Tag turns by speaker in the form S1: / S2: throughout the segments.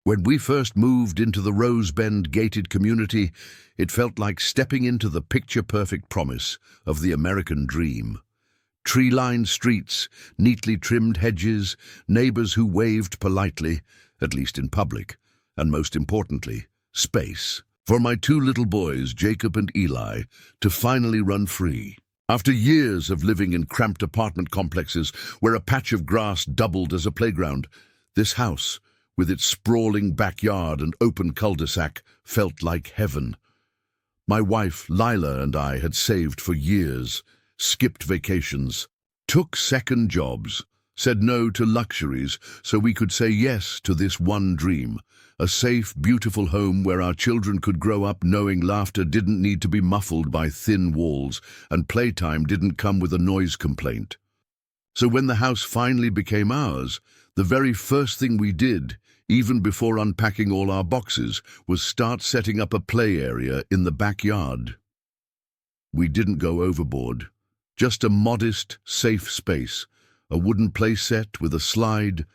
S1: When we first moved into the Rosebend gated community, it felt like stepping into the picture-perfect promise of the American dream. Tree-lined streets, neatly trimmed hedges, neighbors who waved politely, at least in public, and most importantly, space. For my two little boys, Jacob and Eli, to finally run free. After years of living in cramped apartment complexes where a patch of grass doubled as a playground, this house, with its sprawling backyard and open cul-de-sac, felt like heaven. My wife, Lila, and I had saved for years, skipped vacations, took second jobs, said no to luxuries so we could say yes to this one dream, a safe, beautiful home where our children could grow up knowing laughter didn't need to be muffled by thin walls and playtime didn't come with a noise complaint. So when the house finally became ours, the very first thing we did, even before unpacking all our boxes, was start setting up a play area in the backyard. We didn't go overboard. Just a modest, safe space, a wooden play set with a slide,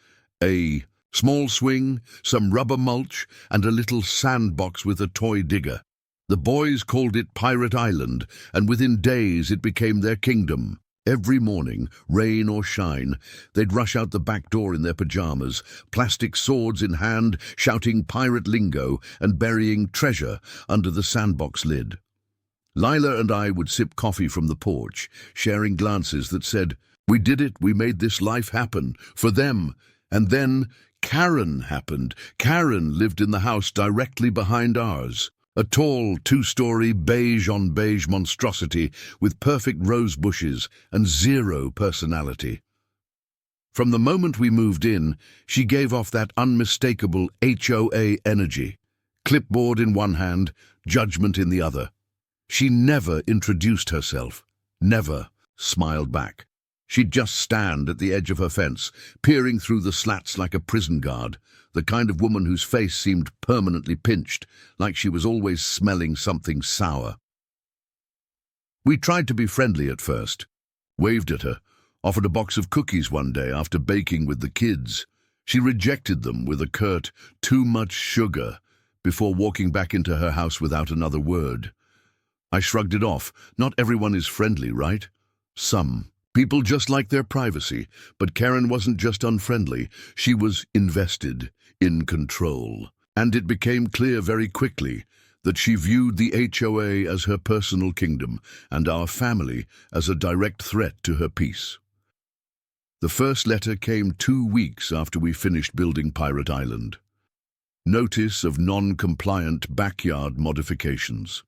S1: a small swing, some rubber mulch, and a little sandbox with a toy digger. The boys called it Pirate Island, and within days it became their kingdom. Every morning, rain or shine, they'd rush out the back door in their pajamas, plastic swords in hand, shouting pirate lingo and burying treasure under the sandbox lid. Lila and I would sip coffee from the porch, sharing glances that said, "We did it, we made this life happen, for them." And then Karen happened. Karen lived in the house directly behind ours. A tall, two-story, beige-on-beige monstrosity with perfect rose bushes and zero personality. From the moment we moved in, she gave off that unmistakable HOA energy. Clipboard in one hand, judgment in the other. She never introduced herself, never smiled back. She'd just stand at the edge of her fence, peering through the slats like a prison guard, the kind of woman whose face seemed permanently pinched, like she was always smelling something sour. We tried to be friendly at first, waved at her, offered a box of cookies one day after baking with the kids. She rejected them with a curt, "too much sugar," before walking back into her house without another word. I shrugged it off. Not everyone is friendly, right? Some. People just like their privacy, but Karen wasn't just unfriendly, she was invested, in control. And it became clear very quickly that she viewed the HOA as her personal kingdom and our family as a direct threat to her peace. The first letter came 2 weeks after we finished building Pirate Island. Notice of non-compliant backyard modifications.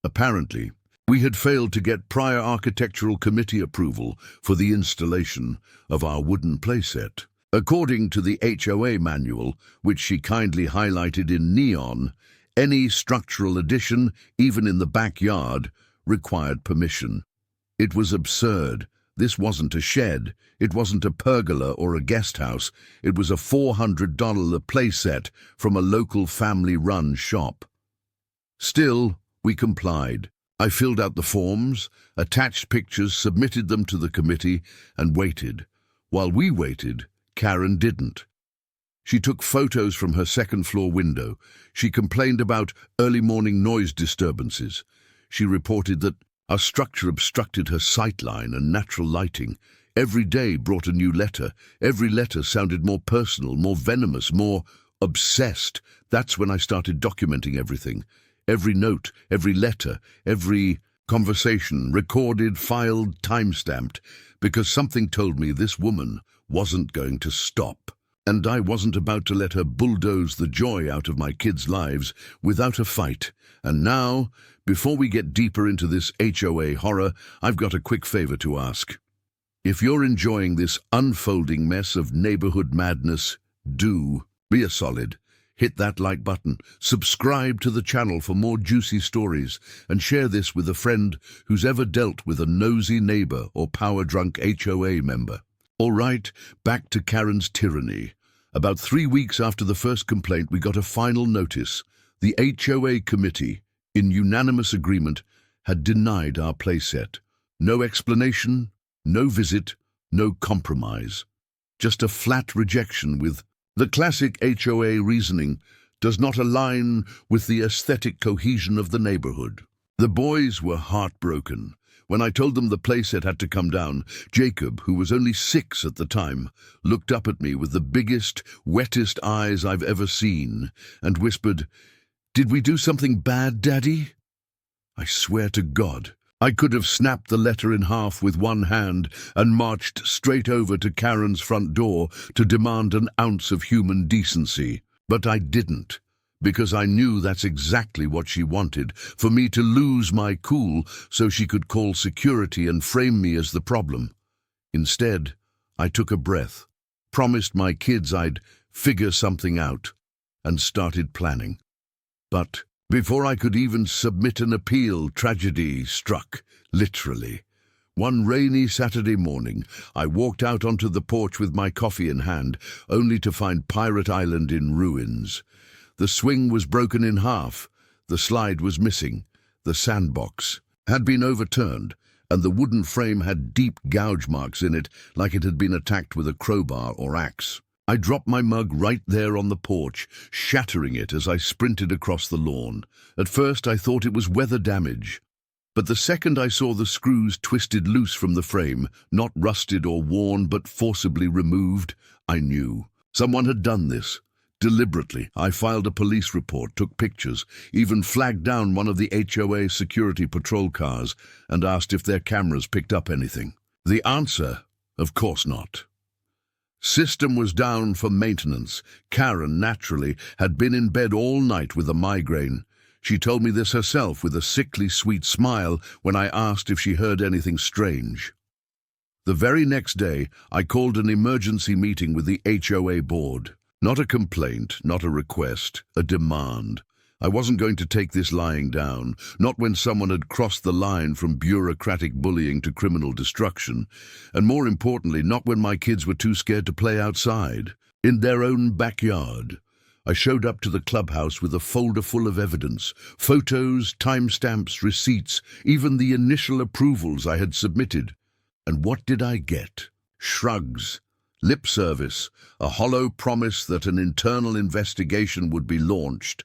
S1: Apparently, we had failed to get prior architectural committee approval for the installation of our wooden playset. According to the HOA manual, which she kindly highlighted in neon, any structural addition, even in the backyard, required permission. It was absurd. This wasn't a shed, it wasn't a pergola or a guest house, it was a $400 playset from a local family-run shop. Still, we complied. I filled out the forms, attached pictures, submitted them to the committee, and waited. While we waited, Karen didn't. She took photos from her second-floor window. She complained about early morning noise disturbances. She reported that our structure obstructed her sightline and natural lighting. Every day brought a new letter. Every letter sounded more personal, more venomous, more obsessed. That's when I started documenting everything. Every note, every letter, every conversation, recorded, filed, time-stamped, because something told me this woman wasn't going to stop. And I wasn't about to let her bulldoze the joy out of my kids' lives without a fight. And now, before we get deeper into this HOA horror, I've got a quick favor to ask. If you're enjoying this unfolding mess of neighborhood madness, do be a solid. Hit that like button, subscribe to the channel for more juicy stories, and share this with a friend who's ever dealt with a nosy neighbor or power-drunk HOA member. All right, back to Karen's tyranny. About 3 weeks after the first complaint, we got a final notice. The HOA committee, in unanimous agreement, had denied our playset. No explanation, no visit, no compromise. Just a flat rejection with The classic HOA reasoning does not align with the aesthetic cohesion of the neighborhood. The boys were heartbroken. When I told them the playset had to come down, Jacob, who was only 6 at the time, looked up at me with the biggest, wettest eyes I've ever seen and whispered, "Did we do something bad, Daddy?" I swear to God, I could have snapped the letter in half with one hand and marched straight over to Karen's front door to demand an ounce of human decency. But I didn't, because I knew that's exactly what she wanted, for me to lose my cool so she could call security and frame me as the problem. Instead, I took a breath, promised my kids I'd figure something out, and started planning. But before I could even submit an appeal, tragedy struck, literally. One rainy Saturday morning, I walked out onto the porch with my coffee in hand, only to find Pirate Island in ruins. The swing was broken in half, the slide was missing, the sandbox had been overturned, and the wooden frame had deep gouge marks in it like it had been attacked with a crowbar or axe. I dropped my mug right there on the porch, shattering it as I sprinted across the lawn. At first I thought it was weather damage, but the second I saw the screws twisted loose from the frame, not rusted or worn but forcibly removed, I knew. Someone had done this. Deliberately, I filed a police report, took pictures, even flagged down one of the HOA security patrol cars and asked if their cameras picked up anything. The answer, of course not. System was down for maintenance. Karen, naturally, had been in bed all night with a migraine. She told me this herself with a sickly sweet smile when I asked if she heard anything strange. The very next day, I called an emergency meeting with the HOA board. Not a complaint, not a request, a demand. I wasn't going to take this lying down, not when someone had crossed the line from bureaucratic bullying to criminal destruction, and more importantly, not when my kids were too scared to play outside, in their own backyard. I showed up to the clubhouse with a folder full of evidence, photos, timestamps, receipts, even the initial approvals I had submitted. And what did I get? Shrugs. Lip service, a hollow promise that an internal investigation would be launched.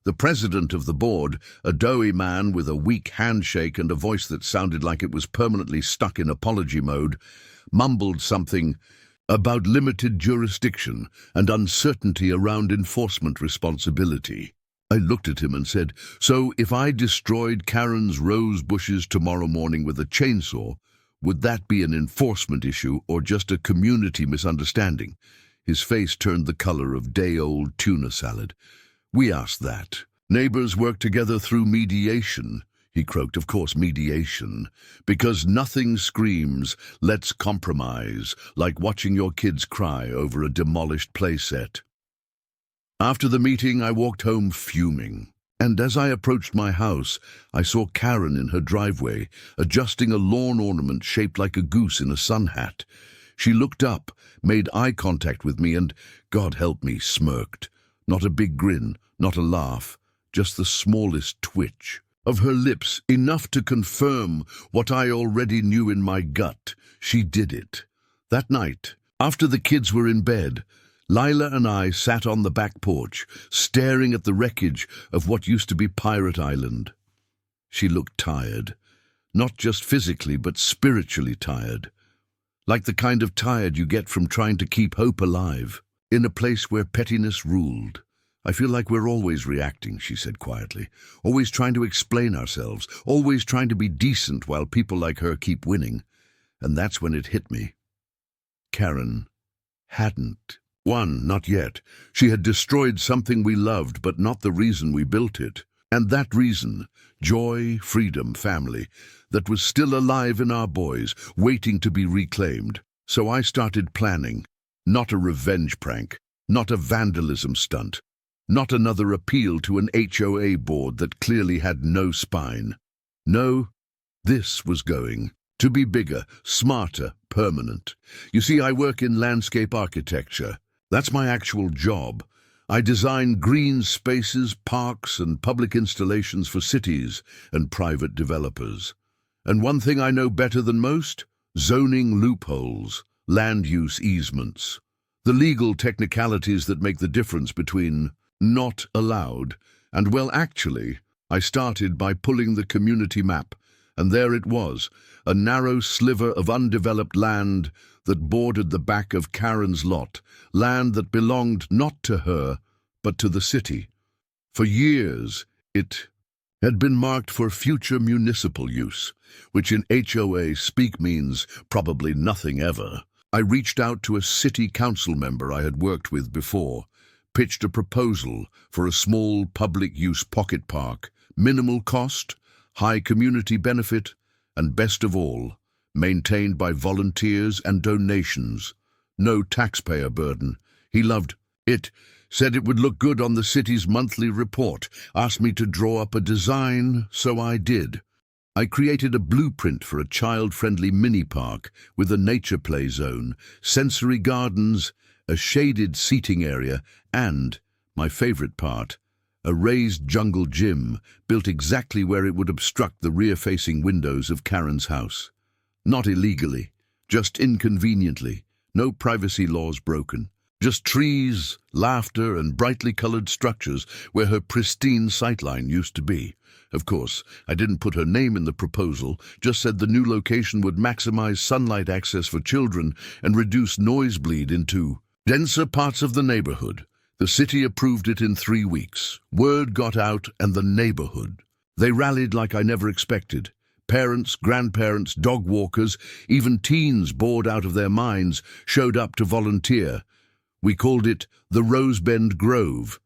S1: The president of the board, a doughy man with a weak handshake and a voice that sounded like it was permanently stuck in apology mode, mumbled something about limited jurisdiction and uncertainty around enforcement responsibility. I looked at him and said, "So if I destroyed Karen's rose bushes tomorrow morning with a chainsaw, would that be an enforcement issue or just a community misunderstanding?" His face turned the color of day-old tuna salad. "We asked that. Neighbors work together through mediation," he croaked. "Of course, mediation. Because nothing screams, 'Let's compromise,' like watching your kids cry over a demolished playset." After the meeting, I walked home fuming. And as I approached my house, I saw Karen in her driveway, adjusting a lawn ornament shaped like a goose in a sun hat. She looked up, made eye contact with me, and, God help me, smirked. Not a big grin, not a laugh, just the smallest twitch of her lips, enough to confirm what I already knew in my gut. She did it. That night, after the kids were in bed, Lila and I sat on the back porch, staring at the wreckage of what used to be Pirate Island. She looked tired, not just physically but spiritually tired, like the kind of tired you get from trying to keep hope alive. In a place where pettiness ruled. "I feel like we're always reacting," she said quietly. "Always trying to explain ourselves, always trying to be decent while people like her keep winning." And that's when it hit me. Karen hadn't won, not yet. She had destroyed something we loved, but not the reason we built it. And that reason, joy, freedom, family, that was still alive in our boys, waiting to be reclaimed. So I started planning. Not a revenge prank, not a vandalism stunt, not another appeal to an HOA board that clearly had no spine. No, this was going to be bigger, smarter, permanent. You see, I work in landscape architecture. That's my actual job. I design green spaces, parks, and public installations for cities and private developers. And one thing I know better than most? Zoning loopholes. Land use easements. The legal technicalities that make the difference between not allowed and, well, actually, I started by pulling the community map, and there it was, a narrow sliver of undeveloped land that bordered the back of Karen's lot, land that belonged not to her, but to the city. For years, it had been marked for future municipal use, which in HOA speak means probably nothing ever. I reached out to a city council member I had worked with before, pitched a proposal for a small public-use pocket park, minimal cost, high community benefit, and best of all, maintained by volunteers and donations. No taxpayer burden. He loved it, said it would look good on the city's monthly report, asked me to draw up a design, so I did. I created a blueprint for a child-friendly mini-park with a nature play zone, sensory gardens, a shaded seating area, and, my favorite part, a raised jungle gym built exactly where it would obstruct the rear-facing windows of Karen's house. Not illegally, just inconveniently, no privacy laws broken. Just trees, laughter, and brightly colored structures where her pristine sightline used to be. Of course, I didn't put her name in the proposal, just said the new location would maximize sunlight access for children and reduce noise bleed into denser parts of the neighborhood. The city approved it in 3 weeks. Word got out, and the neighborhood. They rallied like I never expected. Parents, grandparents, dog walkers, even teens bored out of their minds showed up to volunteer. We called it the Rosebend Grove.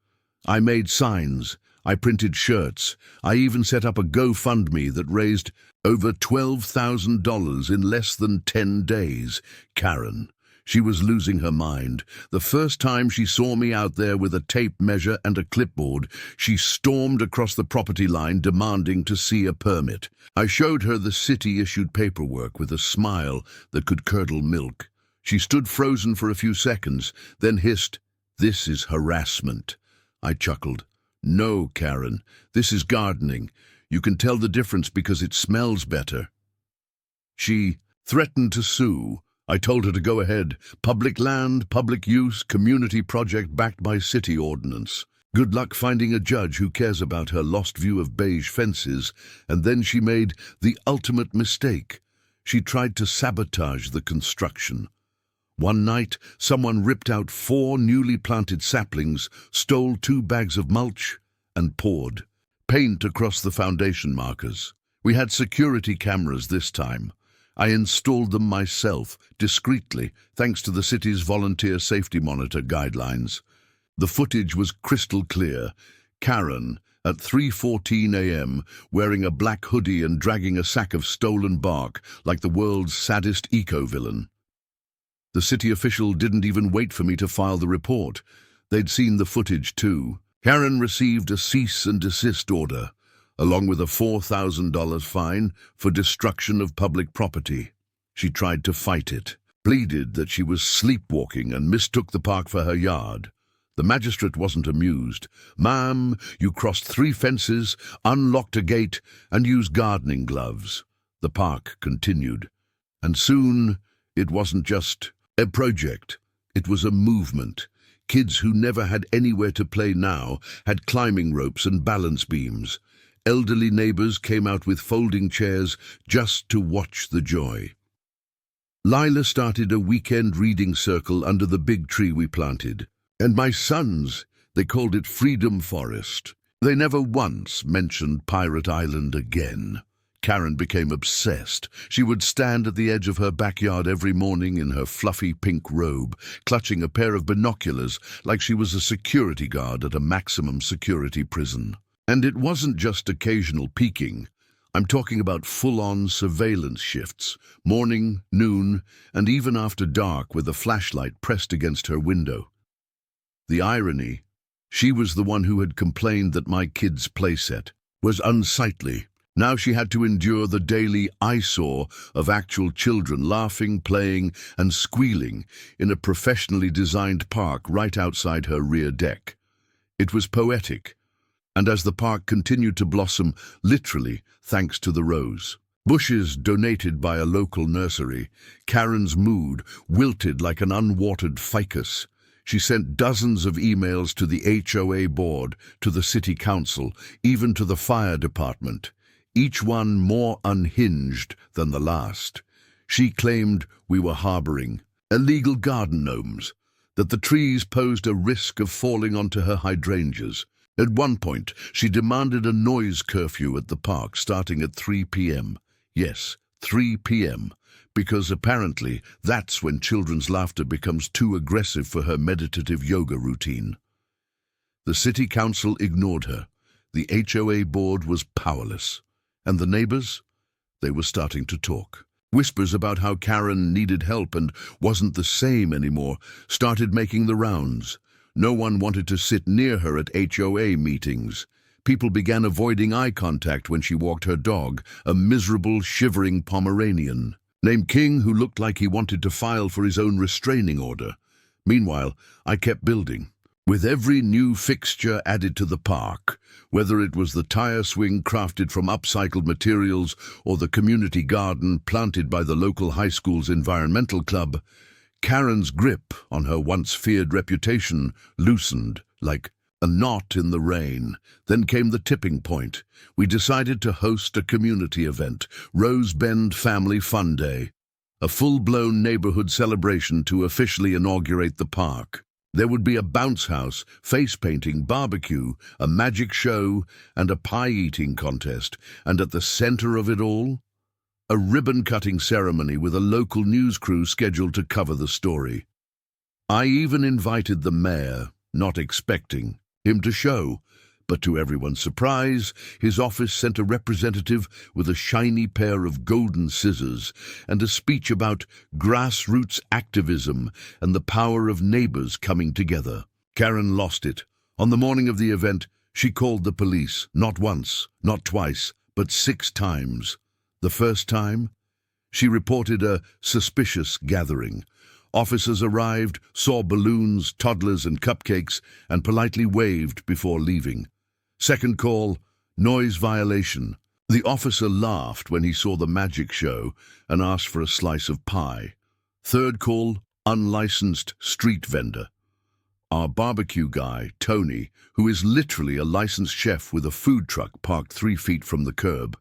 S1: I made signs. I printed shirts. I even set up a GoFundMe that raised over $12,000 in less than 10 days. Karen. She was losing her mind. The first time she saw me out there with a tape measure and a clipboard, she stormed across the property line demanding to see a permit. I showed her the city-issued paperwork with a smile that could curdle milk. She stood frozen for a few seconds, then hissed, "This is harassment." I chuckled. "No, Karen, this is gardening. You can tell the difference because it smells better." She threatened to sue. I told her to go ahead. Public land, public use, community project backed by city ordinance. Good luck finding a judge who cares about her lost view of beige fences. And then she made the ultimate mistake. She tried to sabotage the construction. One night, someone ripped out 4 newly planted saplings, stole 2 bags of mulch, and poured paint across the foundation markers. We had security cameras this time. I installed them myself, discreetly, thanks to the city's volunteer safety monitor guidelines. The footage was crystal clear. Karen, at 3:14 a.m., wearing a black hoodie and dragging a sack of stolen bark like the world's saddest eco-villain. The city official didn't even wait for me to file the report. They'd seen the footage too. Karen received a cease and desist order, along with a $4,000 fine for destruction of public property. She tried to fight it, pleaded that she was sleepwalking and mistook the park for her yard. The magistrate wasn't amused. "Ma'am, you crossed 3 fences, unlocked a gate, and used gardening gloves." The park continued. And soon, it wasn't just a project. It was a movement. Kids who never had anywhere to play now had climbing ropes and balance beams. Elderly neighbors came out with folding chairs just to watch the joy. Lila started a weekend reading circle under the big tree we planted. And my sons, they called it Freedom Forest. They never once mentioned Pirate Island again. Karen became obsessed. She would stand at the edge of her backyard every morning in her fluffy pink robe, clutching a pair of binoculars like she was a security guard at a maximum security prison. And it wasn't just occasional peeking. I'm talking about full-on surveillance shifts, morning, noon, and even after dark with a flashlight pressed against her window. The irony, she was the one who had complained that my kids' playset was unsightly. Now she had to endure the daily eyesore of actual children laughing, playing, and squealing in a professionally designed park right outside her rear deck. It was poetic, and as the park continued to blossom, literally thanks to the rose. Bushes donated by a local nursery. Karen's mood wilted like an unwatered ficus. She sent dozens of emails to the HOA board, to the city council, even to the fire department, each one more unhinged than the last. She claimed we were harboring illegal garden gnomes, that the trees posed a risk of falling onto her hydrangeas. At one point, she demanded a noise curfew at the park starting at 3 p.m. Yes, 3 p.m., because apparently that's when children's laughter becomes too aggressive for her meditative yoga routine. The city council ignored her. The HOA board was powerless. And the neighbors? They were starting to talk. Whispers about how Karen needed help and wasn't the same anymore started making the rounds. No one wanted to sit near her at HOA meetings. People began avoiding eye contact when she walked her dog, a miserable, shivering Pomeranian, named King, who looked like he wanted to file for his own restraining order. Meanwhile, I kept building. With every new fixture added to the park, whether it was the tire swing crafted from upcycled materials or the community garden planted by the local high school's environmental club, Karen's grip on her once feared reputation loosened like a knot in the rain. Then came the tipping point. We decided to host a community event, Rosebend Family Fun Day, a full-blown neighborhood celebration to officially inaugurate the park. There would be a bounce house, face painting, barbecue, a magic show, and a pie-eating contest. And at the center of it all, a ribbon-cutting ceremony with a local news crew scheduled to cover the story. I even invited the mayor, not expecting him to show, but to everyone's surprise, his office sent a representative with a shiny pair of golden scissors and a speech about grassroots activism and the power of neighbors coming together. Karen lost it. On the morning of the event, she called the police, not once, not twice, but 6 times. The first time, she reported a suspicious gathering. Officers arrived, saw balloons, toddlers, and cupcakes, and politely waved before leaving. Second call, noise violation. The officer laughed when he saw the magic show and asked for a slice of pie. Third call, unlicensed street vendor. Our barbecue guy, Tony, who is literally a licensed chef with a food truck parked 3 feet from the curb.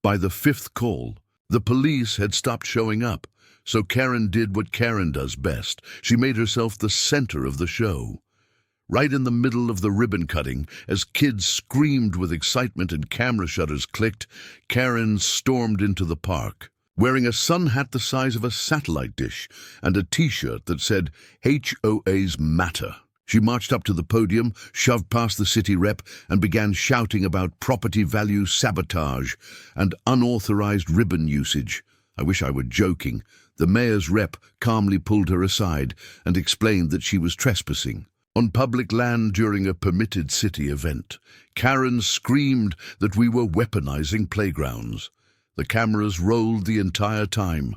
S1: By the 5th call, the police had stopped showing up, so Karen did what Karen does best. She made herself the center of the show. Right in the middle of the ribbon cutting, as kids screamed with excitement and camera shutters clicked, Karen stormed into the park, wearing a sun hat the size of a satellite dish and a t-shirt that said, HOAs Matter. She marched up to the podium, shoved past the city rep, and began shouting about property value sabotage and unauthorized ribbon usage. I wish I were joking. The mayor's rep calmly pulled her aside and explained that she was trespassing on public land during a permitted city event. Karen screamed that we were weaponizing playgrounds. The cameras rolled the entire time.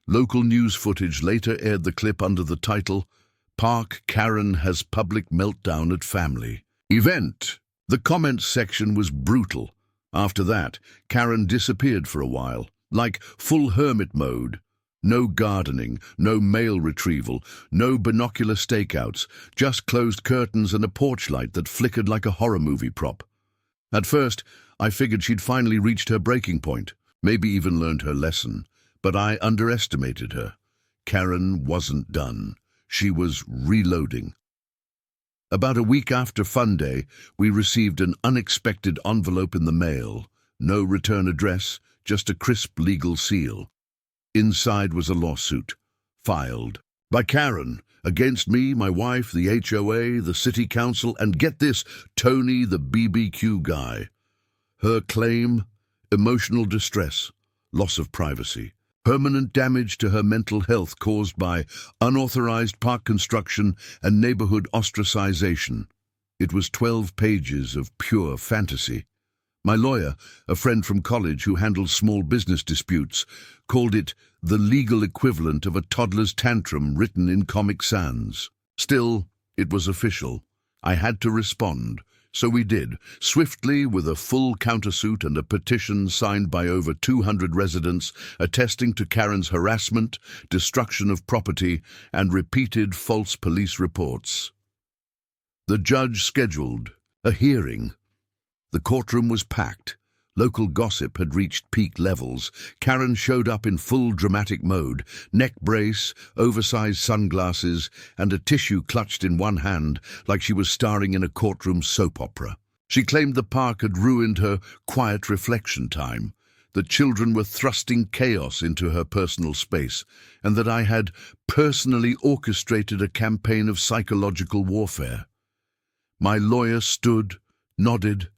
S1: Local news footage later aired the clip under the title, Park Karen Has Public Meltdown at Family Event. The comments section was brutal. After that, Karen disappeared for a while, like full hermit mode. No gardening, no mail retrieval, no binocular stakeouts, just closed curtains and a porch light that flickered like a horror movie prop. At first, I figured she'd finally reached her breaking point, maybe even learned her lesson, but I underestimated her. Karen wasn't done. She was reloading. About a week after Fun Day, we received an unexpected envelope in the mail. No return address, just a crisp legal seal. Inside was a lawsuit, filed by Karen, against me, my wife, the HOA, the city council, and get this, Tony the BBQ guy. Her claim, emotional distress, loss of privacy, permanent damage to her mental health caused by unauthorized park construction and neighborhood ostracization. It was 12 pages of pure fantasy. My lawyer, a friend from college who handles small business disputes, called it the legal equivalent of a toddler's tantrum written in Comic Sans. Still, it was official. I had to respond. So we did, swiftly, with a full countersuit and a petition signed by over 200 residents attesting to Karen's harassment, destruction of property, and repeated false police reports. The judge scheduled a hearing. The courtroom was packed. Local gossip had reached peak levels. Karen showed up in full dramatic mode, neck brace, oversized sunglasses, and a tissue clutched in one hand like she was starring in a courtroom soap opera. She claimed the park had ruined her quiet reflection time, that children were thrusting chaos into her personal space, and that I had personally orchestrated a campaign of psychological warfare. My lawyer stood, nodded,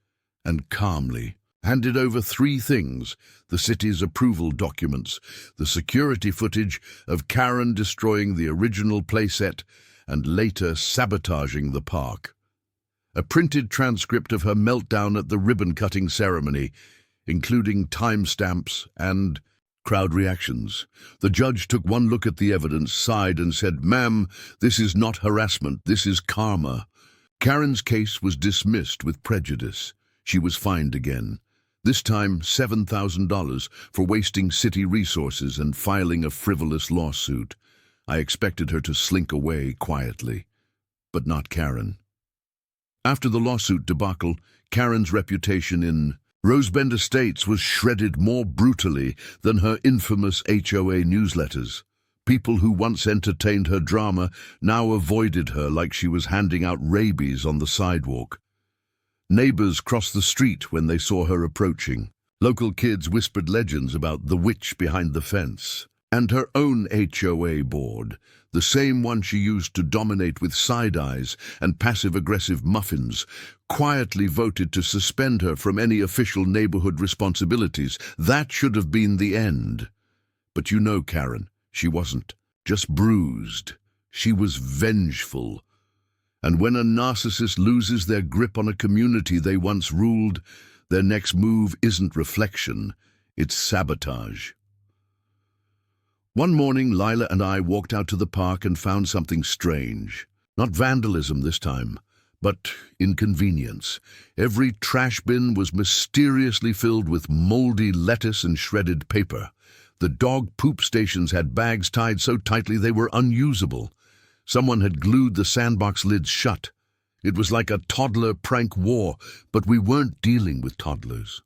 S1: and calmly handed over three things: the city's approval documents, the security footage of Karen destroying the original playset and later sabotaging the park, a printed transcript of her meltdown at the ribbon-cutting ceremony, including timestamps and crowd reactions. The judge took one look at the evidence, sighed, and said, "Ma'am, this is not harassment, this is karma." Karen's case was dismissed with prejudice. She was fined again. This time $7,000 for wasting city resources and filing a frivolous lawsuit. I expected her to slink away quietly, but not Karen. After the lawsuit debacle, Karen's reputation in Rosebend Estates was shredded more brutally than her infamous HOA newsletters. People who once entertained her drama now avoided her like she was handing out rabies on the sidewalk. Neighbors crossed the street when they saw her approaching. Local kids whispered legends about the witch behind the fence. And her own HOA board, the same one she used to dominate with side-eyes and passive-aggressive muffins, quietly voted to suspend her from any official neighborhood responsibilities. That should have been the end. But you know Karen, she wasn't just bruised. She was vengeful. And when a narcissist loses their grip on a community they once ruled, their next move isn't reflection, it's sabotage. One morning, Lila and I walked out to the park and found something strange. Not vandalism this time, but inconvenience. Every trash bin was mysteriously filled with moldy lettuce and shredded paper. The dog poop stations had bags tied so tightly they were unusable. Someone had glued the sandbox lids shut. It was like a toddler prank war, but we weren't dealing with toddlers.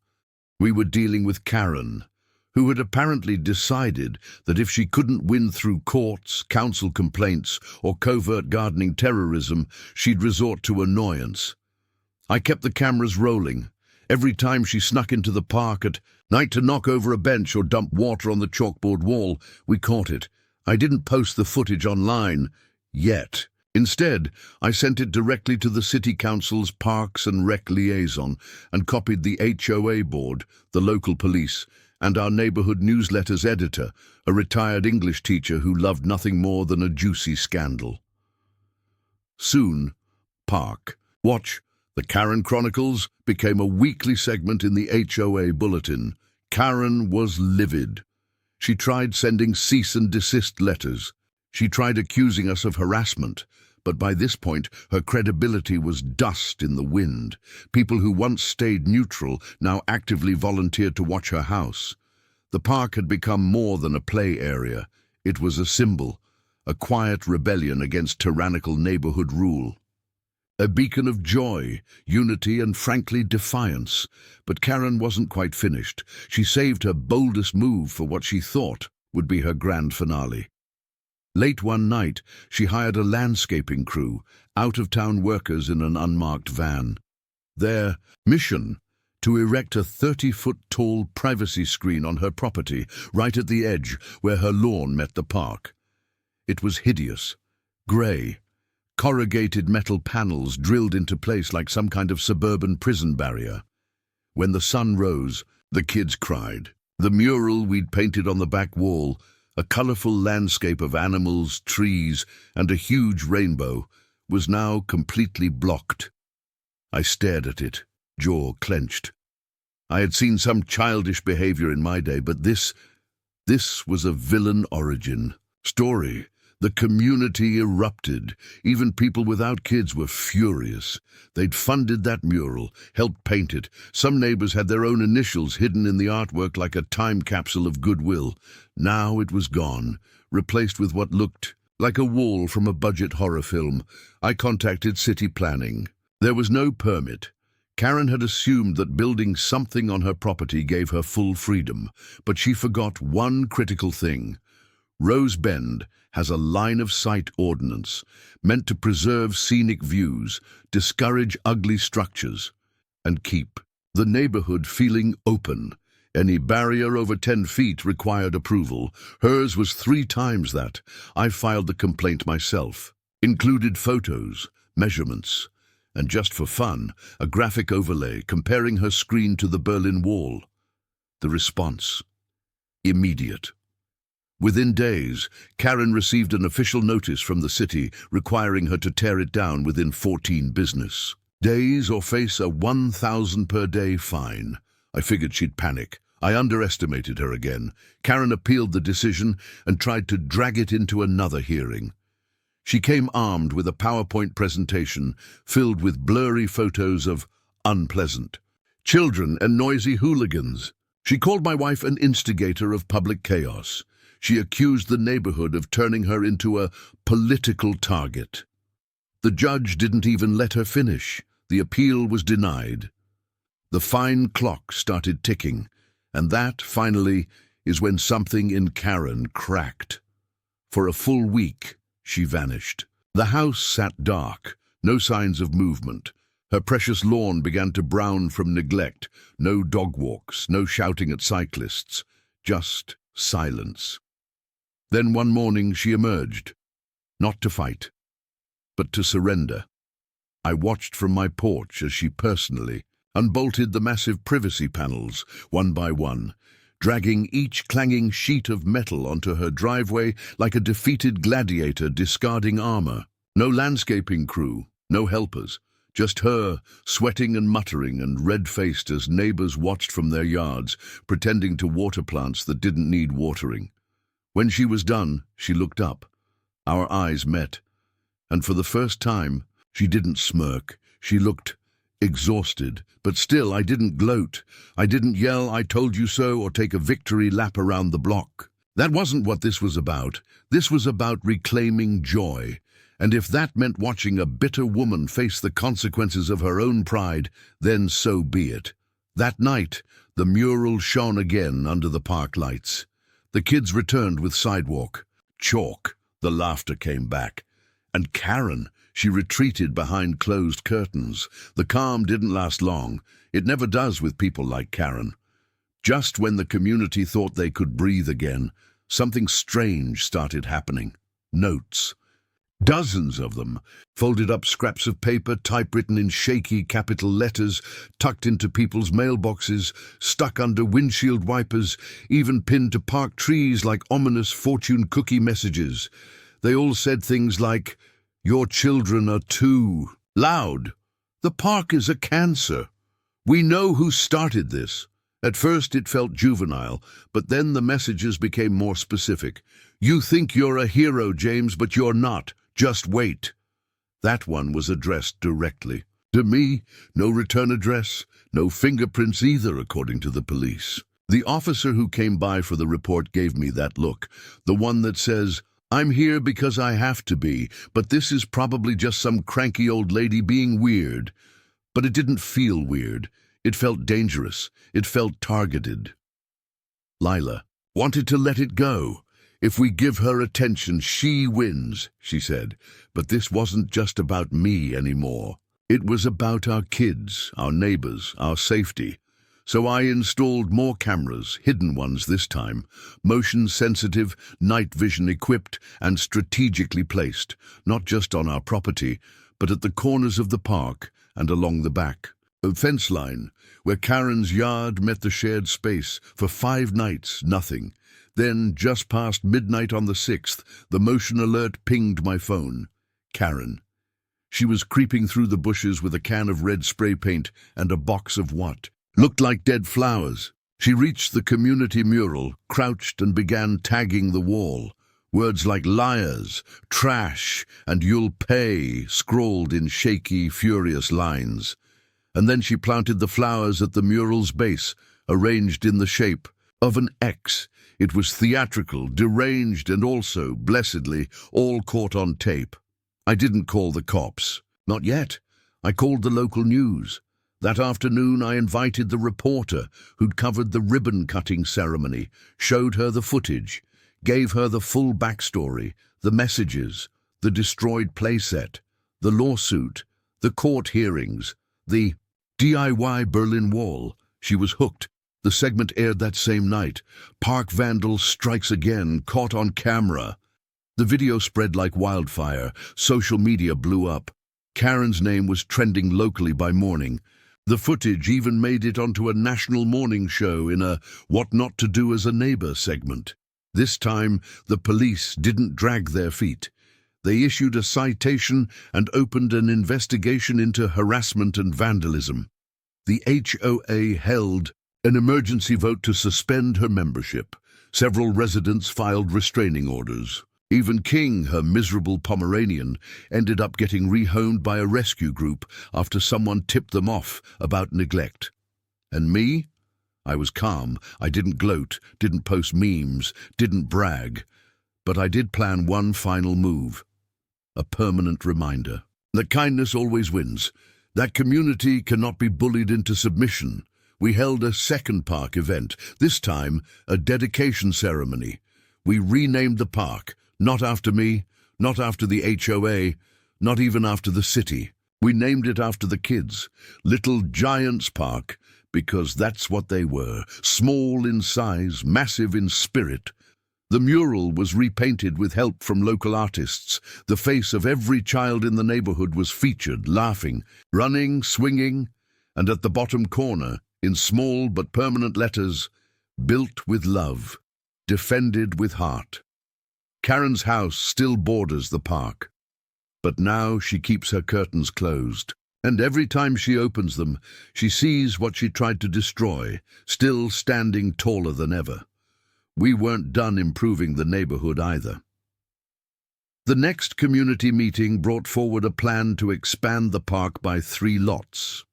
S1: We were dealing with Karen, who had apparently decided that if she couldn't win through courts, council complaints, or covert gardening terrorism, she'd resort to annoyance. I kept the cameras rolling. Every time she snuck into the park at night to knock over a bench or dump water on the chalkboard wall, we caught it. I didn't post the footage online. Yet. Instead, I sent it directly to the City Council's Parks and Rec liaison and copied the HOA board, the local police, and our neighborhood newsletter's editor, a retired English teacher who loved nothing more than a juicy scandal. Soon, Park, Watch, the Karen Chronicles, became a weekly segment in the HOA bulletin. Karen was livid. She tried sending cease and desist letters. She tried accusing us of harassment, but by this point her credibility was dust in the wind. People who once stayed neutral now actively volunteered to watch her house. The park had become more than a play area. It was a symbol, a quiet rebellion against tyrannical neighborhood rule. A beacon of joy, unity, and frankly defiance. But Karen wasn't quite finished. She saved her boldest move for what she thought would be her grand finale. Late one night, she hired a landscaping crew, out-of-town workers in an unmarked van. Their mission: to erect a 30-foot-tall privacy screen on her property, right at the edge where her lawn met the park. It was hideous, grey, corrugated metal panels drilled into place like some kind of suburban prison barrier. When the sun rose, the kids cried. The mural we'd painted on the back wall, a colourful landscape of animals, trees, and a huge rainbow, was now completely blocked. I stared at it, jaw clenched. I had seen some childish behaviour in my day, but this was a villain origin story. The community erupted. Even people without kids were furious. They'd funded that mural, helped paint it. Some neighbors had their own initials hidden in the artwork like a time capsule of goodwill. Now it was gone, replaced with what looked like a wall from a budget horror film. I contacted city planning. There was no permit. Karen had assumed that building something on her property gave her full freedom, but she forgot one critical thing. Rosebend has a line-of-sight ordinance meant to preserve scenic views, discourage ugly structures, and keep the neighborhood feeling open. Any barrier over 10 feet required approval. Hers was 3 times that. I filed the complaint myself. Included photos, measurements, and just for fun, a graphic overlay comparing her screen to the Berlin Wall. The response: immediate. Within days, Karen received an official notice from the city requiring her to tear it down within 14 business days or face a 1,000 per day fine. I figured she'd panic. I underestimated her again. Karen appealed the decision and tried to drag it into another hearing. She came armed with a PowerPoint presentation filled with blurry photos of unpleasant children and noisy hooligans. She called my wife an instigator of public chaos. She accused the neighborhood of turning her into a political target. The judge didn't even let her finish. The appeal was denied. The fine clock started ticking, and that, finally, is when something in Karen cracked. For a full week, she vanished. The house sat dark, no signs of movement. Her precious lawn began to brown from neglect. No dog walks, no shouting at cyclists, just silence. Then one morning she emerged, not to fight, but to surrender. I watched from my porch as she personally unbolted the massive privacy panels, one by one, dragging each clanging sheet of metal onto her driveway like a defeated gladiator discarding armor. No landscaping crew, no helpers, just her, sweating and muttering and red-faced as neighbors watched from their yards, pretending to water plants that didn't need watering. When she was done, she looked up. Our eyes met, and for the first time, she didn't smirk. She looked exhausted, but still I didn't gloat. I didn't yell, "I told you so," or take a victory lap around the block. That wasn't what this was about. This was about reclaiming joy. And if that meant watching a bitter woman face the consequences of her own pride, then so be it. That night, the mural shone again under the park lights. The kids returned with sidewalk. Chalk. The laughter came back. And Karen, she retreated behind closed curtains. The calm didn't last long. It never does with people like Karen. Just when the community thought they could breathe again, something strange started happening. Notes. Dozens of them, folded up scraps of paper, typewritten in shaky capital letters, tucked into people's mailboxes, stuck under windshield wipers, even pinned to park trees like ominous fortune cookie messages. They all said things like, "Your children are too loud. The park is a cancer. We know who started this." At first it felt juvenile, but then the messages became more specific. "You think you're a hero, James, but you're not. Just wait." That one was addressed directly to me. No return address, no fingerprints either, according to the police. The officer who came by for the report gave me that look, the one that says, "I'm here because I have to be, but this is probably just some cranky old lady being weird." But it didn't feel weird. It felt dangerous. It felt targeted. Lila wanted to let it go. "If we give her attention, she wins," she said. But this wasn't just about me anymore. It was about our kids, our neighbors, our safety. So I installed more cameras, hidden ones this time, motion-sensitive, night vision equipped, and strategically placed, not just on our property, but at the corners of the park and along the back. A fence line, where Karen's yard met the shared space. For 5 nights, nothing. Then, just past midnight on the 6th, the motion alert pinged my phone. Karen. She was creeping through the bushes with a can of red spray paint and a box of what looked like dead flowers. She reached the community mural, crouched and began tagging the wall. Words like liars, trash, and you'll pay scrawled in shaky, furious lines. And then she planted the flowers at the mural's base, arranged in the shape of an X. It was theatrical, deranged, and also, blessedly, all caught on tape. I didn't call the cops. Not yet. I called the local news. That afternoon I invited the reporter who'd covered the ribbon-cutting ceremony, showed her the footage, gave her the full backstory, the messages, the destroyed playset, the lawsuit, the court hearings, the DIY Berlin Wall. She was hooked. The segment aired that same night. Park vandal strikes again, caught on camera. The video spread like wildfire. Social media blew up. Karen's name was trending locally by morning. The footage even made it onto a national morning show in a What Not to Do as a Neighbor segment. This time, the police didn't drag their feet. They issued a citation and opened an investigation into harassment and vandalism. The HOA held an emergency vote to suspend her membership. Several residents filed restraining orders. Even King, her miserable Pomeranian, ended up getting rehomed by a rescue group after someone tipped them off about neglect. And me? I was calm. I didn't gloat, didn't post memes, didn't brag. But I did plan one final move. A permanent reminder that kindness always wins. That community cannot be bullied into submission. We held a second park event, this time a dedication ceremony. We renamed the park, not after me, not after the HOA, not even after the city. We named it after the kids, Little Giants Park, because that's what they were, small in size, massive in spirit. The mural was repainted with help from local artists. The face of every child in the neighborhood was featured, laughing, running, swinging, and at the bottom corner, in small but permanent letters, built with love, defended with heart. Karen's house still borders the park, but now she keeps her curtains closed. And every time she opens them, she sees what she tried to destroy, still standing taller than ever. We weren't done improving the neighborhood either. The next community meeting brought forward a plan to expand the park by 3 lots.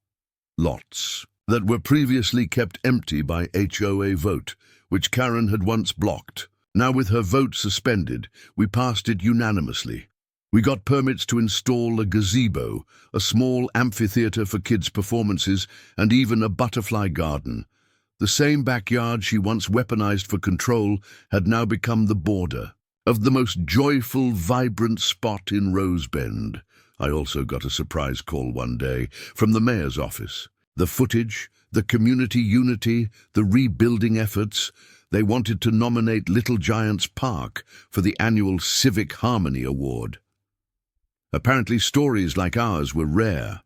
S1: Lots that were previously kept empty by HOA vote, which Karen had once blocked. Now with her vote suspended, we passed it unanimously. We got permits to install a gazebo, a small amphitheater for kids' performances, and even a butterfly garden. The same backyard she once weaponized for control had now become the border of the most joyful, vibrant spot in Rosebend. I also got a surprise call one day from the mayor's office. The footage, the community unity, the rebuilding efforts. They wanted to nominate Little Giants Park for the annual Civic Harmony Award. Apparently stories like ours were rare.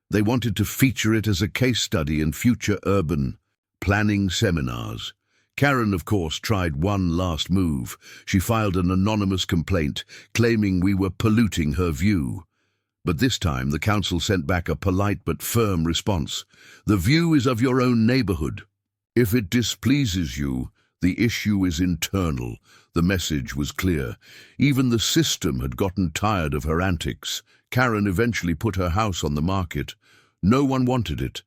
S1: They wanted to feature it as a case study in future urban planning seminars. Karen, of course, tried one last move. She filed an anonymous complaint, claiming we were polluting her view. But this time the council sent back a polite but firm response. The view is of your own neighborhood. If it displeases you, the issue is internal. The message was clear. Even the system had gotten tired of her antics. Karen eventually put her house on the market. No one wanted it,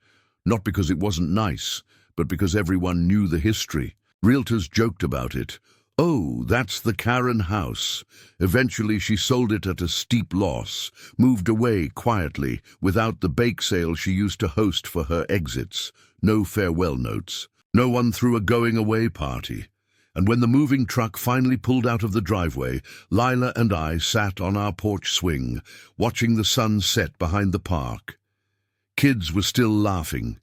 S1: not because it wasn't nice, but because everyone knew the history. Realtors joked about it. Oh, that's the Karen house. Eventually she sold it at a steep loss, moved away quietly, without the bake sale she used to host for her exits. No farewell notes. No one threw a going-away party. And when the moving truck finally pulled out of the driveway, Lila and I sat on our porch swing, watching the sun set behind the park. Kids were still laughing.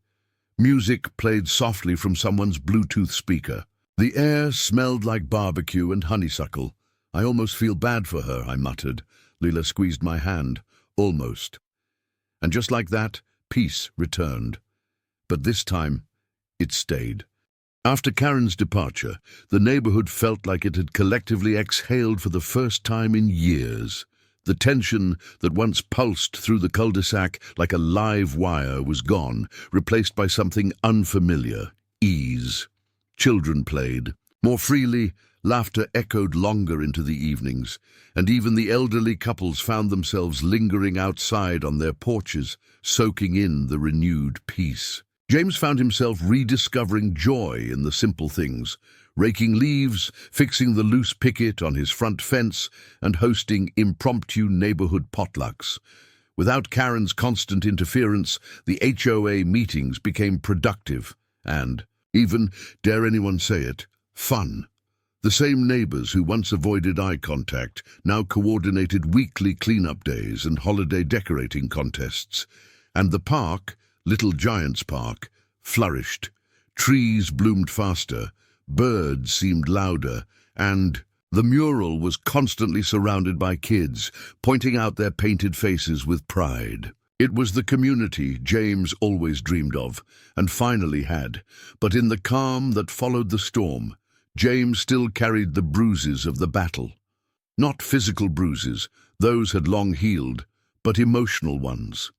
S1: Music played softly from someone's Bluetooth speaker. The air smelled like barbecue and honeysuckle. I almost feel bad for her, I muttered. Lila squeezed my hand. Almost. And just like that, peace returned. But this time, it stayed. After Karen's departure, the neighborhood felt like it had collectively exhaled for the first time in years. The tension that once pulsed through the cul-de-sac like a live wire was gone, replaced by something unfamiliar: ease. Children played, more freely, Laughter echoed longer into the evenings, and even the elderly couples found themselves lingering outside on their porches, soaking in the renewed peace. James found himself rediscovering joy in the simple things, raking leaves, fixing the loose picket on his front fence, and hosting impromptu neighborhood potlucks. Without Karen's constant interference, the HOA meetings became productive and, even, dare anyone say it, fun. The same neighbors who once avoided eye contact now coordinated weekly cleanup days and holiday decorating contests. And the park, Little Giants Park, flourished. Trees bloomed faster, birds seemed louder, and the mural was constantly surrounded by kids, pointing out their painted faces with pride. It was the community James always dreamed of, and finally had. But in the calm that followed the storm, James still carried the bruises of the battle. Not physical bruises, those had long healed, but emotional ones.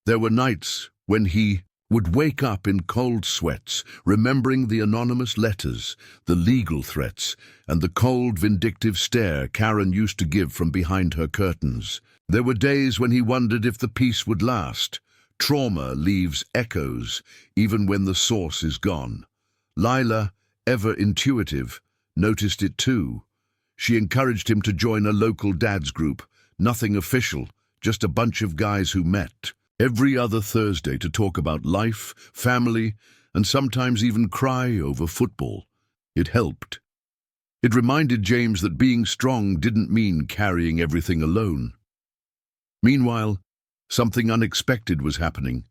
S1: There were nights when he would wake up in cold sweats, remembering the anonymous letters, the legal threats, and the cold, vindictive stare Karen used to give from behind her curtains. There were days when he wondered if the peace would last. Trauma leaves echoes, even when the source is gone. Lila, ever intuitive, noticed it too. She encouraged him to join a local dads group, nothing official, just a bunch of guys who met every other Thursday to talk about life, family, and sometimes even cry over football. It helped. It reminded James that being strong didn't mean carrying everything alone. Meanwhile, something unexpected was happening.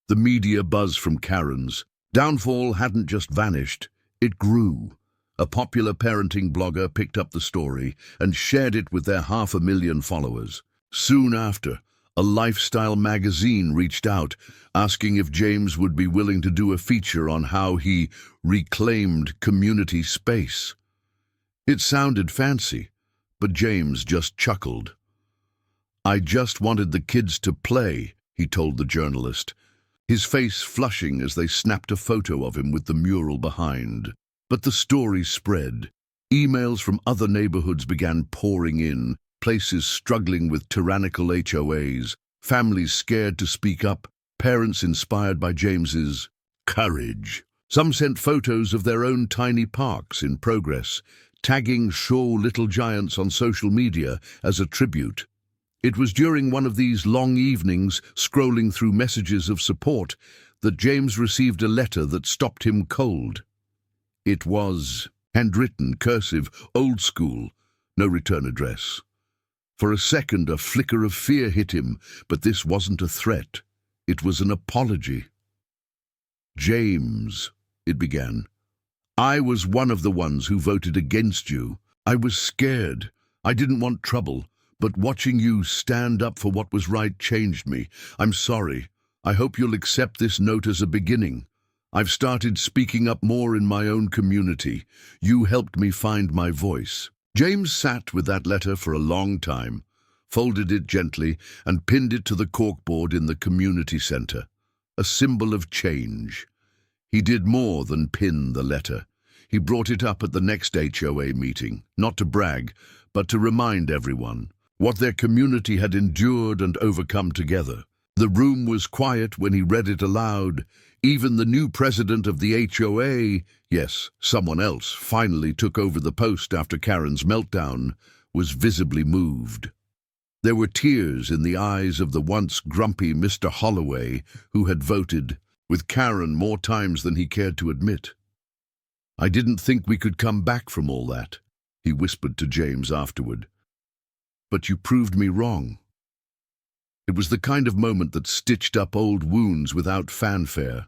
S1: The media buzz from Karen's downfall hadn't just vanished, it grew. A popular parenting blogger picked up the story and shared it with their 500,000 followers. Soon after, a lifestyle magazine reached out, asking if James would be willing to do a feature on how he reclaimed community space. It sounded fancy, but James just chuckled. "I just wanted the kids to play," he told the journalist, his face flushing as they snapped a photo of him with the mural behind. But the story spread. Emails from other neighborhoods began pouring in, places struggling with tyrannical HOAs, families scared to speak up, parents inspired by James's courage. Some sent photos of their own tiny parks in progress, tagging Shaw Little Giants on social media as a tribute. It was during one of these long evenings, scrolling through messages of support, that James received a letter that stopped him cold. It was handwritten, cursive, old school, no return address. For a second, a flicker of fear hit him, but this wasn't a threat. It was an apology. "James," it began, "I was one of the ones who voted against you. I was scared. I didn't want trouble. But watching you stand up for what was right changed me. I'm sorry. I hope you'll accept this note as a beginning. I've started speaking up more in my own community. You helped me find my voice." James sat with that letter for a long time, folded it gently, and pinned it to the corkboard in the community center, a symbol of change. He did more than pin the letter. He brought it up at the next HOA meeting, not to brag, but to remind everyone what their community had endured and overcome together. The room was quiet when he read it aloud. Even the new president of the HOA, yes, someone else, finally took over the post after Karen's meltdown, was visibly moved. There were tears in the eyes of the once grumpy Mr. Holloway, who had voted with Karen more times than he cared to admit. "I didn't think we could come back from all that," he whispered to James afterward. "But you proved me wrong." It was the kind of moment that stitched up old wounds without fanfare.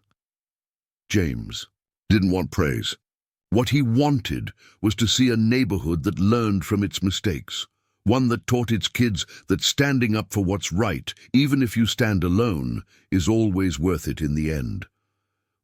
S1: James didn't want praise. What he wanted was to see a neighborhood that learned from its mistakes, one that taught its kids that standing up for what's right, even if you stand alone, is always worth it in the end.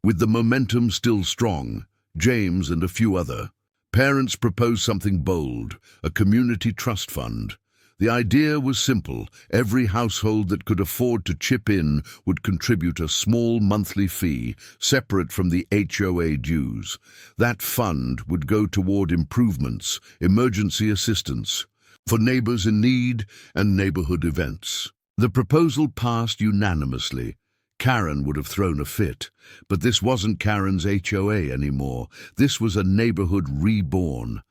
S1: With the momentum still strong, James and a few other parents proposed something bold, a community trust fund. The idea was simple. Every household that could afford to chip in would contribute a small monthly fee, separate from the HOA dues. That fund would go toward improvements, emergency assistance, for neighbors in need and neighborhood events. The proposal passed unanimously. Karen would have thrown a fit, but this wasn't Karen's HOA anymore. This was a neighborhood reborn.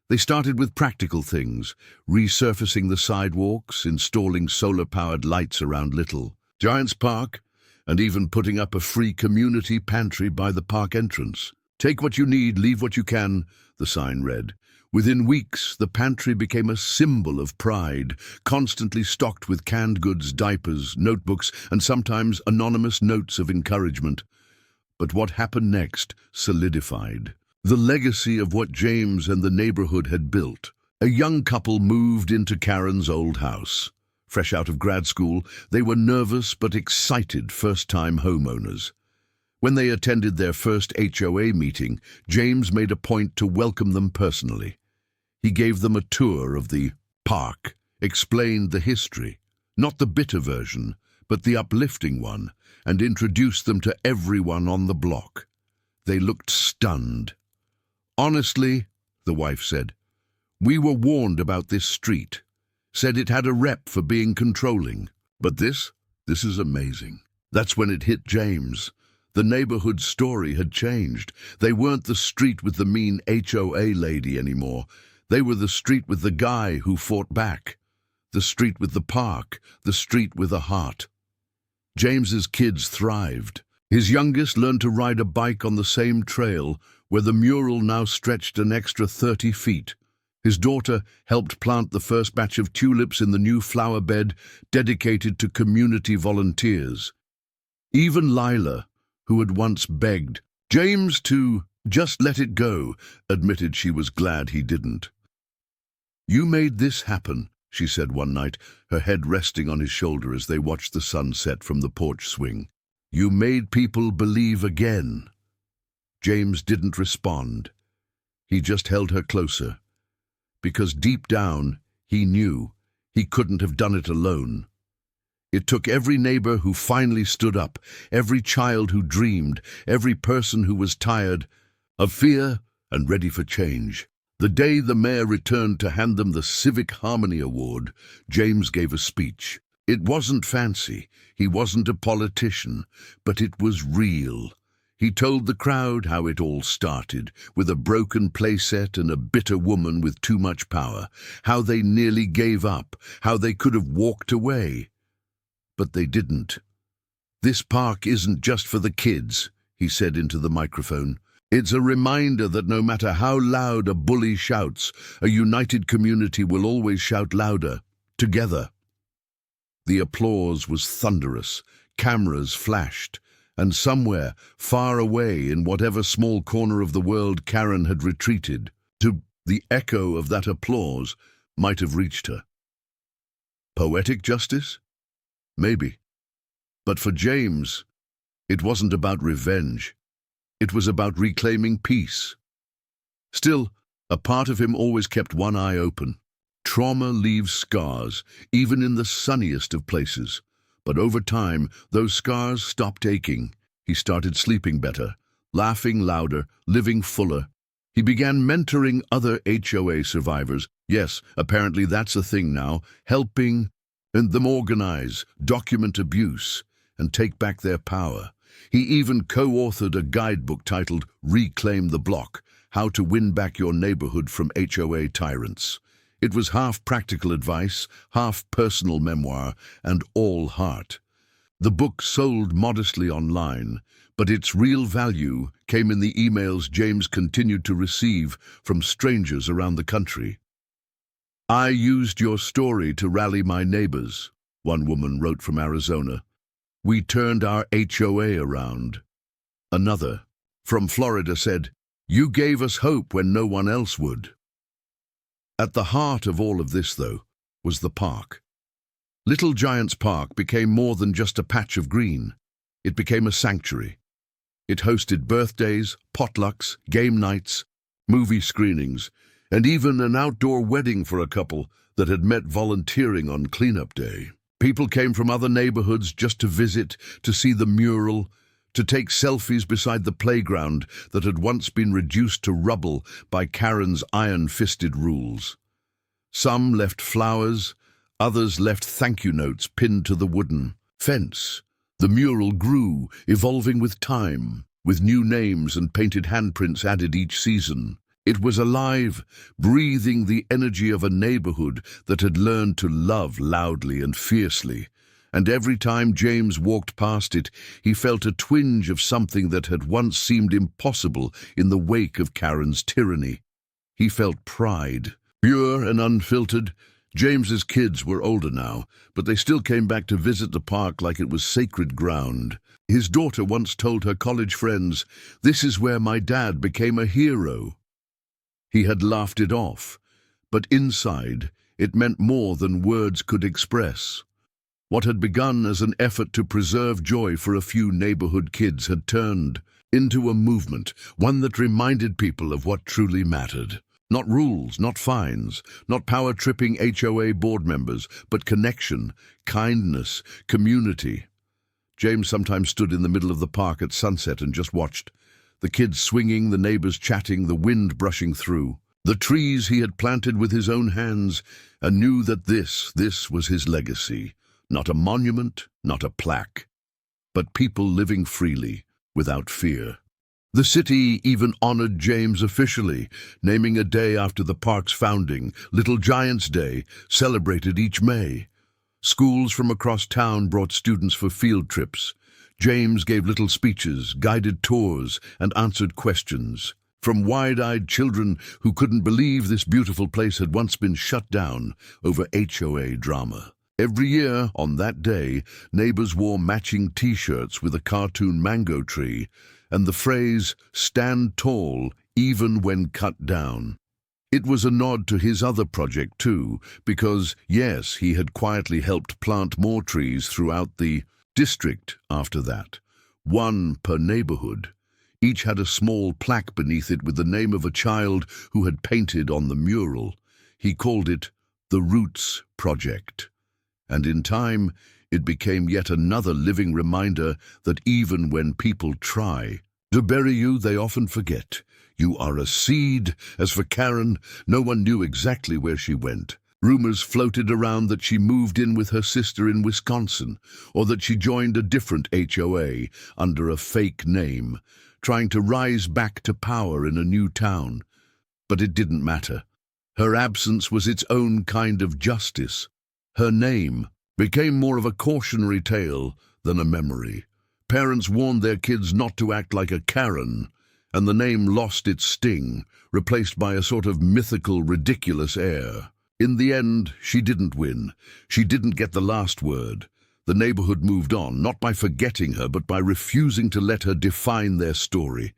S1: They started with practical things, resurfacing the sidewalks, installing solar-powered lights around Little Giants Park, and even putting up a free community pantry by the park entrance. "Take what you need, leave what you can," the sign read. Within weeks, the pantry became a symbol of pride, constantly stocked with canned goods, diapers, notebooks, and sometimes anonymous notes of encouragement. But what happened next solidified the legacy of what James and the neighborhood had built. A young couple moved into Karen's old house. Fresh out of grad school, they were nervous but excited first-time homeowners. When they attended their first HOA meeting, James made a point to welcome them personally. He gave them a tour of the park, explained the history, not the bitter version, but the uplifting one, and introduced them to everyone on the block. They looked stunned. "Honestly," the wife said, "we were warned about this street, said it had a rep for being controlling. But this is amazing." That's when it hit James. The neighborhood story had changed. They weren't the street with the mean HOA lady anymore. They were the street with the guy who fought back. The street with the park. The street with a heart. James's kids thrived. His youngest learned to ride a bike on the same trail where the mural now stretched an extra 30 feet. His daughter helped plant the first batch of tulips in the new flower bed dedicated to community volunteers. Even Lila, who had once begged James to just let it go, admitted she was glad he didn't. "You made this happen," she said one night, her head resting on his shoulder as they watched the sun set from the porch swing. "You made people believe again." James didn't respond. He just held her closer, because deep down he knew he couldn't have done it alone. It took every neighbor who finally stood up, every child who dreamed, every person who was tired of fear and ready for change. The day the mayor returned to hand them the Civic Harmony Award, James gave a speech. It wasn't fancy, he wasn't a politician, but it was real. He told the crowd how it all started, with a broken playset and a bitter woman with too much power, how they nearly gave up, how they could have walked away. But they didn't. "This park isn't just for the kids," he said into the microphone. "It's a reminder that no matter how loud a bully shouts, a united community will always shout louder, together." The applause was thunderous. Cameras flashed. And somewhere, far away in whatever small corner of the world Karen had retreated, the echo of that applause might have reached her. Poetic justice? Maybe. But for James, it wasn't about revenge. It was about reclaiming peace. Still, a part of him always kept one eye open. Trauma leaves scars, even in the sunniest of places. But over time, those scars stopped aching. He started sleeping better, laughing louder, living fuller. He began mentoring other HOA survivors. Yes, apparently that's a thing now, helping them organize, document abuse, and take back their power. He even co-authored a guidebook titled Reclaim the Block, How to Win Back Your Neighborhood from HOA Tyrants. It was half practical advice, half personal memoir, and all heart. The book sold modestly online, but its real value came in the emails James continued to receive from strangers around the country. "I used your story to rally my neighbors," one woman wrote from Arizona. "We turned our HOA around." Another, from Florida, said, "You gave us hope when no one else would." At the heart of all of this, though, was the park. Little Giants Park became more than just a patch of green. It became a sanctuary. It hosted birthdays, potlucks, game nights, movie screenings, and even an outdoor wedding for a couple that had met volunteering on cleanup day. People came from other neighborhoods just to visit, to see the mural, to take selfies beside the playground that had once been reduced to rubble by Karen's iron-fisted rules. Some left flowers, others left thank-you notes pinned to the wooden fence. The mural grew, evolving with time, with new names and painted handprints added each season. It was alive, breathing the energy of a neighborhood that had learned to love loudly and fiercely. And every time James walked past it, he felt a twinge of something that had once seemed impossible in the wake of Karen's tyranny. He felt pride, pure and unfiltered. James's kids were older now, but they still came back to visit the park like it was sacred ground. His daughter once told her college friends, "This is where my dad became a hero." He had laughed it off, but inside it meant more than words could express. What had begun as an effort to preserve joy for a few neighborhood kids had turned into a movement, one that reminded people of what truly mattered. Not rules, not fines, not power-tripping HOA board members, but connection, kindness, community. James sometimes stood in the middle of the park at sunset and just watched. The kids swinging, the neighbors chatting, the wind brushing through. The trees he had planted with his own hands, and knew that this was his legacy. Not a monument, not a plaque, but people living freely, without fear. The city even honored James officially, naming a day after the park's founding, Little Giants Day, celebrated each May. Schools from across town brought students for field trips. James gave little speeches, guided tours, and answered questions. From wide-eyed children who couldn't believe this beautiful place had once been shut down over HOA drama. Every year, on that day, neighbors wore matching T-shirts with a cartoon mango tree and the phrase, "Stand tall, even when cut down." It was a nod to his other project too, because, yes, he had quietly helped plant more trees throughout the district after that. One per neighborhood. Each had a small plaque beneath it with the name of a child who had painted on the mural. He called it the Roots Project. And in time, it became yet another living reminder that even when people try to bury you, they often forget. You are a seed. As for Karen, no one knew exactly where she went. Rumors floated around that she moved in with her sister in Wisconsin, or that she joined a different HOA under a fake name, trying to rise back to power in a new town. But it didn't matter. Her absence was its own kind of justice. Her name became more of a cautionary tale than a memory. Parents warned their kids not to act like a Karen, and the name lost its sting, replaced by a sort of mythical, ridiculous air. In the end, she didn't win. She didn't get the last word. The neighborhood moved on, not by forgetting her, but by refusing to let her define their story.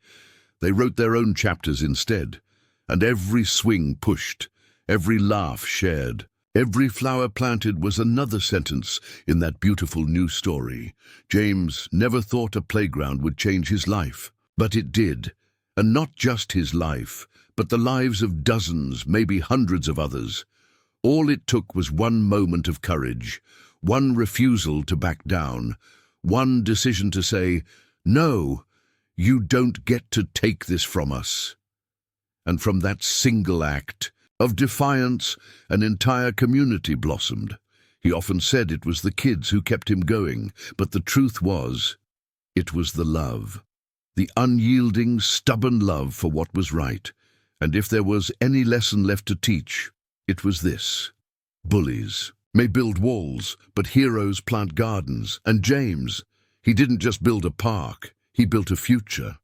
S1: They wrote their own chapters instead, and every swing pushed, every laugh shared. Every flower planted was another sentence in that beautiful new story. James never thought a playground would change his life, but it did. And not just his life, but the lives of dozens, maybe hundreds of others. All it took was one moment of courage, one refusal to back down, one decision to say, "No, you don't get to take this from us." And from that single act of defiance, an entire community blossomed. He often said it was the kids who kept him going, but the truth was, it was the love. The unyielding, stubborn love for what was right. And if there was any lesson left to teach, it was this. Bullies may build walls, but heroes plant gardens. And James, he didn't just build a park, he built a future.